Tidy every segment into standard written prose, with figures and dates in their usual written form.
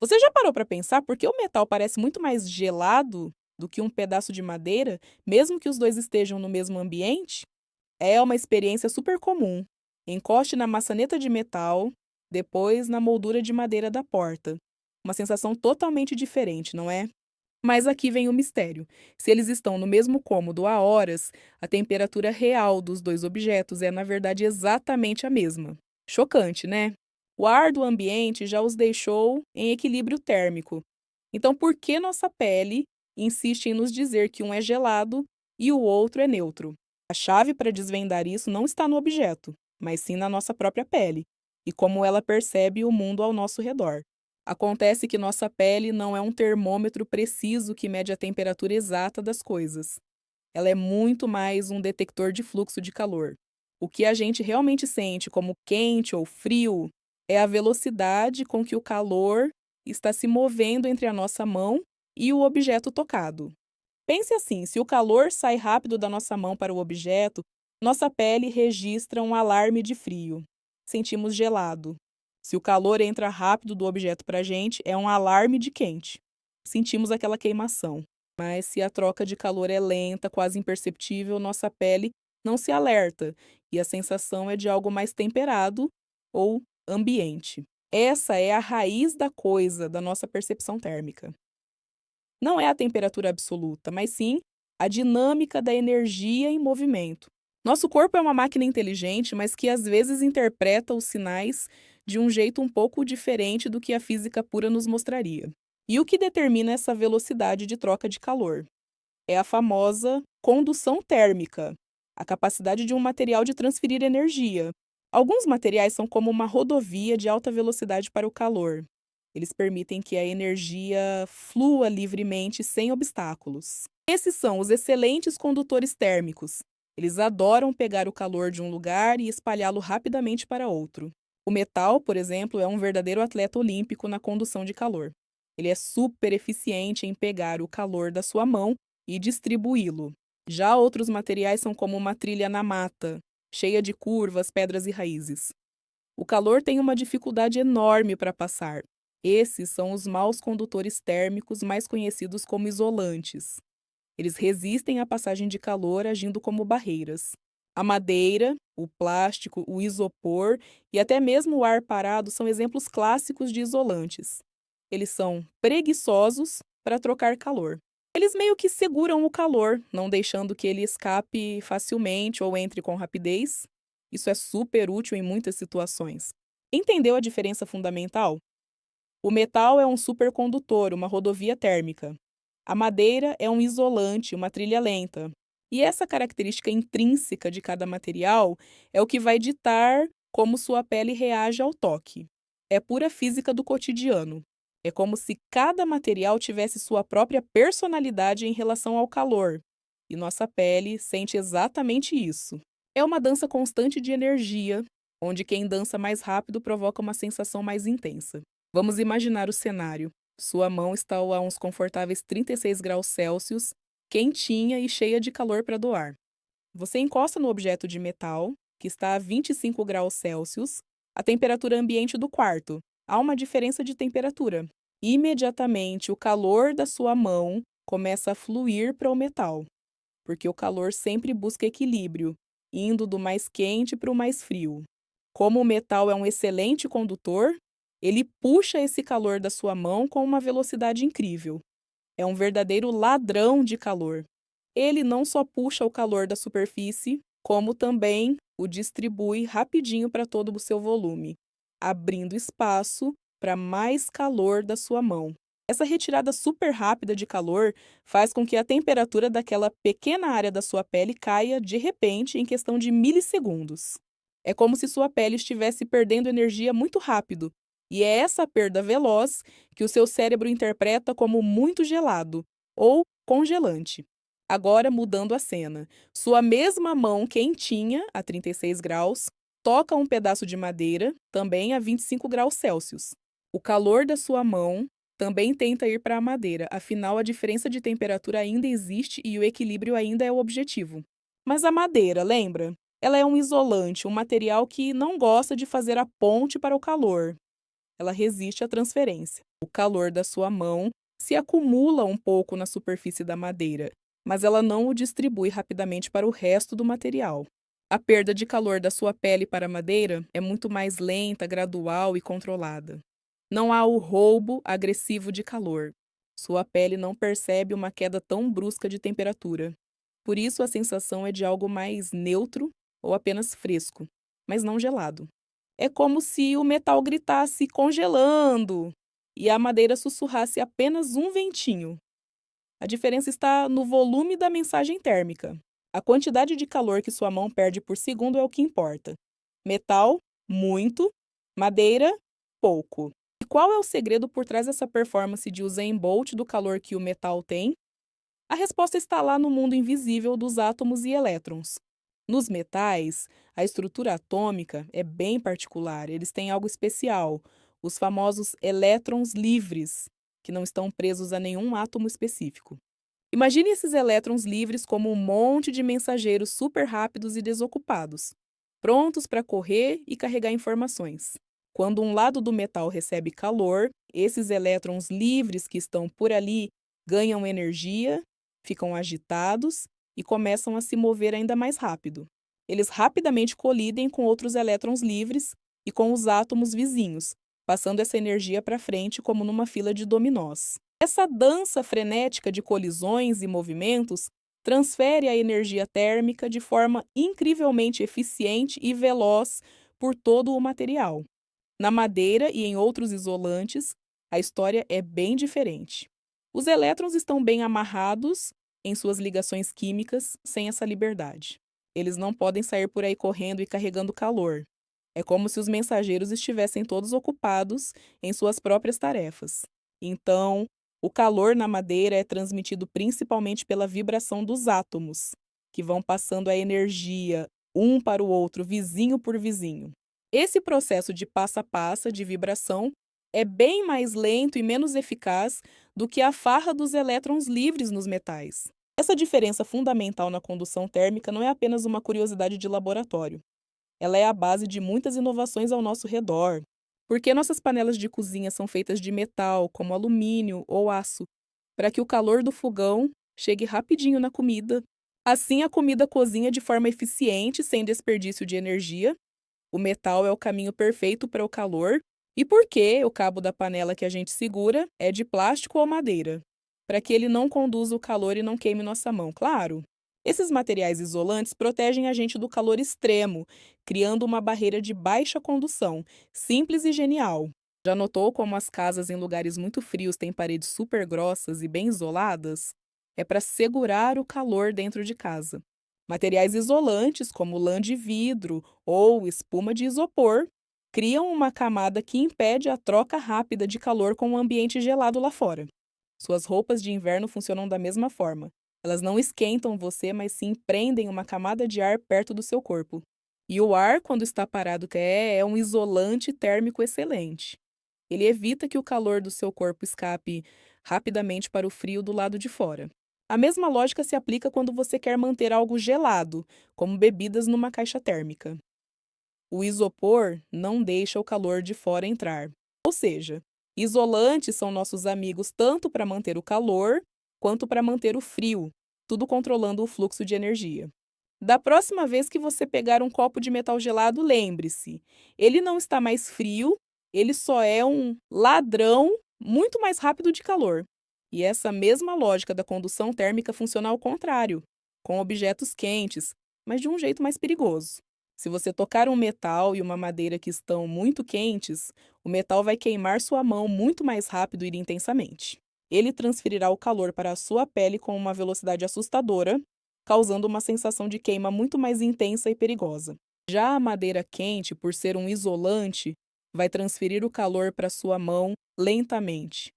Você já parou para pensar por que o metal parece muito mais gelado do que um pedaço de madeira, mesmo que os dois estejam no mesmo ambiente? É uma experiência super comum. Encoste na maçaneta de metal, depois na moldura de madeira da porta. Uma sensação totalmente diferente, não é? Mas aqui vem o mistério. Se eles estão no mesmo cômodo há horas, a temperatura real dos dois objetos é, na verdade, exatamente a mesma. Chocante, né? O ar do ambiente já os deixou em equilíbrio térmico. Então, por que nossa pele insiste em nos dizer que um é gelado e o outro é neutro? A chave para desvendar isso não está no objeto, mas sim na nossa própria pele e como ela percebe o mundo ao nosso redor. Acontece que nossa pele não é um termômetro preciso que mede a temperatura exata das coisas. Ela é muito mais um detector de fluxo de calor. O que a gente realmente sente como quente ou frio é a velocidade com que o calor está se movendo entre a nossa mão e o objeto tocado. Pense assim: se o calor sai rápido da nossa mão para o objeto, nossa pele registra um alarme de frio. Sentimos gelado. Se o calor entra rápido do objeto para a gente, é um alarme de quente. Sentimos aquela queimação. Mas se a troca de calor é lenta, quase imperceptível, nossa pele não se alerta e a sensação é de algo mais temperado ou ambiente. Essa é a raiz da coisa da nossa percepção térmica. Não é a temperatura absoluta, mas sim a dinâmica da energia em movimento. Nosso corpo é uma máquina inteligente, mas que às vezes interpreta os sinais de um jeito um pouco diferente do que a física pura nos mostraria. E o que determina essa velocidade de troca de calor? É a famosa condução térmica, a capacidade de um material de transferir energia. Alguns materiais são como uma rodovia de alta velocidade para o calor. Eles permitem que a energia flua livremente sem obstáculos. Esses são os excelentes condutores térmicos. Eles adoram pegar o calor de um lugar e espalhá-lo rapidamente para outro. O metal, por exemplo, é um verdadeiro atleta olímpico na condução de calor. Ele é super eficiente em pegar o calor da sua mão e distribuí-lo. Já outros materiais são como uma trilha na mata, cheia de curvas, pedras e raízes. O calor tem uma dificuldade enorme para passar. Esses são os maus condutores térmicos mais conhecidos como isolantes. Eles resistem à passagem de calor agindo como barreiras. A madeira, o plástico, o isopor e até mesmo o ar parado são exemplos clássicos de isolantes. Eles são preguiçosos para trocar calor. Eles meio que seguram o calor, não deixando que ele escape facilmente ou entre com rapidez. Isso é super útil em muitas situações. Entendeu a diferença fundamental? O metal é um supercondutor, uma rodovia térmica. A madeira é um isolante, uma trilha lenta. E essa característica intrínseca de cada material é o que vai ditar como sua pele reage ao toque. É pura física do cotidiano. É como se cada material tivesse sua própria personalidade em relação ao calor. E nossa pele sente exatamente isso. É uma dança constante de energia, onde quem dança mais rápido provoca uma sensação mais intensa. Vamos imaginar o cenário. Sua mão está a uns confortáveis 36 graus Celsius, quentinha e cheia de calor para doar. Você encosta no objeto de metal, que está a 25 graus Celsius, a temperatura ambiente do quarto. Há uma diferença de temperatura. Imediatamente, o calor da sua mão começa a fluir para o metal, porque o calor sempre busca equilíbrio, indo do mais quente para o mais frio. Como o metal é um excelente condutor, ele puxa esse calor da sua mão com uma velocidade incrível. É um verdadeiro ladrão de calor. Ele não só puxa o calor da superfície, como também o distribui rapidinho para todo o seu volume, abrindo espaço para mais calor da sua mão. Essa retirada super rápida de calor faz com que a temperatura daquela pequena área da sua pele caia de repente em questão de milissegundos. É como se sua pele estivesse perdendo energia muito rápido, e é essa perda veloz que o seu cérebro interpreta como muito gelado ou congelante. Agora, mudando a cena, sua mesma mão quentinha, a 36 graus, toca um pedaço de madeira, também a 25 graus Celsius. O calor da sua mão também tenta ir para a madeira, afinal, a diferença de temperatura ainda existe e o equilíbrio ainda é o objetivo. Mas a madeira, lembra? Ela é um isolante, um material que não gosta de fazer a ponte para o calor. ela resiste à transferência. O calor da sua mão se acumula um pouco na superfície da madeira, mas ela não o distribui rapidamente para o resto do material. A perda de calor da sua pele para a madeira é muito mais lenta, gradual e controlada. Não há o roubo agressivo de calor. Sua pele não percebe uma queda tão brusca de temperatura. Por isso, a sensação é de algo mais neutro ou apenas fresco, mas não gelado. É como se o metal gritasse congelando e a madeira sussurrasse apenas um ventinho. A diferença está no volume da mensagem térmica. A quantidade de calor que sua mão perde por segundo é o que importa. Metal, muito. Madeira, pouco. E qual é o segredo por trás dessa performance de Usain Bolt do calor que o metal tem? A resposta está lá no mundo invisível dos átomos e elétrons. Nos metais, a estrutura atômica é bem particular, eles têm algo especial, os famosos elétrons livres, que não estão presos a nenhum átomo específico. Imagine esses elétrons livres como um monte de mensageiros super rápidos e desocupados, prontos para correr e carregar informações. Quando um lado do metal recebe calor, esses elétrons livres que estão por ali ganham energia, ficam agitados e começam a se mover ainda mais rápido. Eles rapidamente colidem com outros elétrons livres e com os átomos vizinhos, passando essa energia para frente como numa fila de dominós. Essa dança frenética de colisões e movimentos transfere a energia térmica de forma incrivelmente eficiente e veloz por todo o material. Na madeira e em outros isolantes, a história é bem diferente. Os elétrons estão bem amarrados em suas ligações químicas sem essa liberdade. Eles não podem sair por aí correndo e carregando calor. É como se os mensageiros estivessem todos ocupados em suas próprias tarefas. Então, o calor na madeira é transmitido principalmente pela vibração dos átomos, que vão passando a energia um para o outro, vizinho por vizinho. Esse processo de passa-passa, de vibração, é bem mais lento e menos eficaz do que a farra dos elétrons livres nos metais. Essa diferença fundamental na condução térmica não é apenas uma curiosidade de laboratório. Ela é a base de muitas inovações ao nosso redor. Por que nossas panelas de cozinha são feitas de metal, como alumínio ou aço? Para que o calor do fogão chegue rapidinho na comida. Assim, a comida cozinha de forma eficiente, sem desperdício de energia. O metal é o caminho perfeito para o calor. E por que o cabo da panela que a gente segura é de plástico ou madeira? Para que ele não conduza o calor e não queime nossa mão, claro. Esses materiais isolantes protegem a gente do calor extremo, criando uma barreira de baixa condução, simples e genial. Já notou como as casas em lugares muito frios têm paredes super grossas e bem isoladas? É para segurar o calor dentro de casa. Materiais isolantes, como lã de vidro ou espuma de isopor, criam uma camada que impede a troca rápida de calor com o ambiente gelado lá fora. Suas roupas de inverno funcionam da mesma forma. Elas não esquentam você, mas sim prendem uma camada de ar perto do seu corpo. E o ar, quando está parado, é um isolante térmico excelente. Ele evita que o calor do seu corpo escape rapidamente para o frio do lado de fora. A mesma lógica se aplica quando você quer manter algo gelado, como bebidas numa caixa térmica. O isopor não deixa o calor de fora entrar. Ou seja, isolantes são nossos amigos tanto para manter o calor quanto para manter o frio, tudo controlando o fluxo de energia. Da próxima vez que você pegar um copo de metal gelado, lembre-se, ele não está mais frio, ele só é um ladrão muito mais rápido de calor. E essa mesma lógica da condução térmica funciona ao contrário, com objetos quentes, mas de um jeito mais perigoso. Se você tocar um metal e uma madeira que estão muito quentes, o metal vai queimar sua mão muito mais rápido e intensamente. Ele transferirá o calor para a sua pele com uma velocidade assustadora, causando uma sensação de queima muito mais intensa e perigosa. Já a madeira quente, por ser um isolante, vai transferir o calor para sua mão lentamente.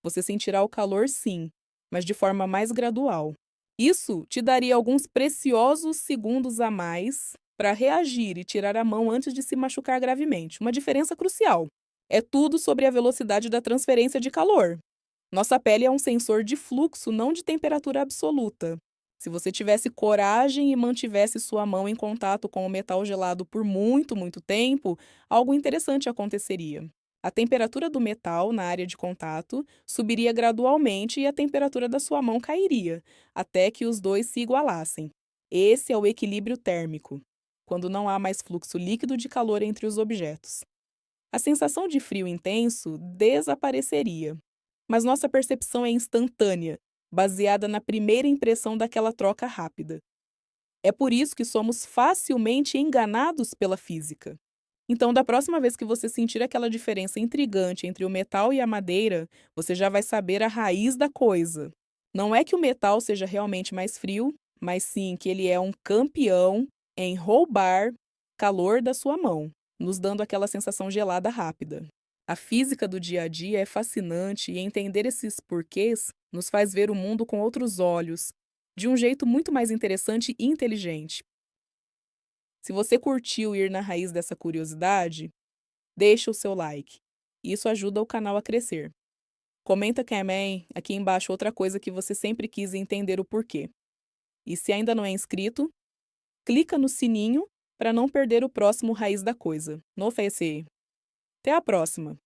Você sentirá o calor sim, mas de forma mais gradual. Isso te daria alguns preciosos segundos a mais para reagir e tirar a mão antes de se machucar gravemente. Uma diferença crucial. É tudo sobre a velocidade da transferência de calor. Nossa pele é um sensor de fluxo, não de temperatura absoluta. Se você tivesse coragem e mantivesse sua mão em contato com o metal gelado por muito tempo, algo interessante aconteceria. A temperatura do metal na área de contato subiria gradualmente e a temperatura da sua mão cairia, até que os dois se igualassem. Esse é o equilíbrio térmico, quando não há mais fluxo líquido de calor entre os objetos. A sensação de frio intenso desapareceria, mas nossa percepção é instantânea, baseada na primeira impressão daquela troca rápida. É por isso que somos facilmente enganados pela física. Então, da próxima vez que você sentir aquela diferença intrigante entre o metal e a madeira, você já vai saber a raiz da coisa. Não é que o metal seja realmente mais frio, mas sim que ele é um campeão em roubar calor da sua mão, nos dando aquela sensação gelada rápida. A física do dia a dia é fascinante e entender esses porquês nos faz ver o mundo com outros olhos, de um jeito muito mais interessante e inteligente. Se você curtiu ir na raiz dessa curiosidade, deixa o seu like. Isso ajuda o canal a crescer. Comenta também aqui embaixo outra coisa que você sempre quis entender o porquê. E se ainda não é inscrito, clica no sininho para não perder o próximo Raiz da Coisa. Não faz. Até a próxima!